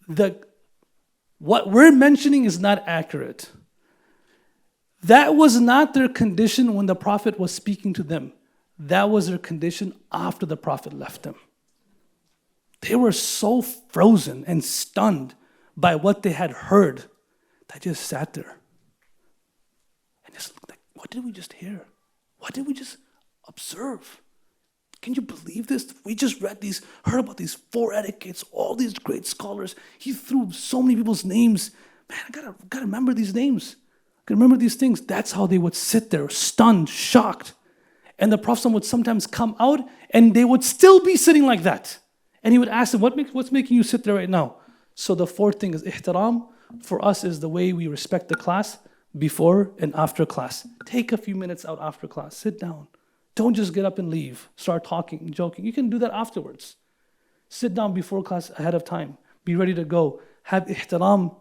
that what we're mentioning is not accurate. That was not their condition when the Prophet was speaking to them. That was their condition after the Prophet left them. They were so frozen and stunned by what they had heard. They just sat there and just looked like, what did we just hear? What did we just observe? Can you believe this? We just heard about these 4 etiquettes, all these great scholars. He threw so many people's names. Man, I gotta remember these names. I gotta remember these things. That's how they would sit there, stunned, shocked. And the Prophet would sometimes come out and they would still be sitting like that. And he would ask them, what's making you sit there right now? So the 4th thing is ihtiram. For us is the way we respect the class before and after class. Take a few minutes out after class. Sit down. Don't just get up and leave. Start talking, joking. You can do that afterwards. Sit down before class ahead of time. Be ready to go. Have ihtiram.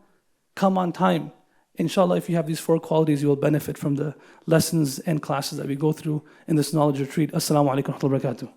Come on time. Inshallah, if you have these 4 qualities, you will benefit from the lessons and classes that we go through in this knowledge retreat. Assalamu alaikum wa rahmatullahi wa barakatuh.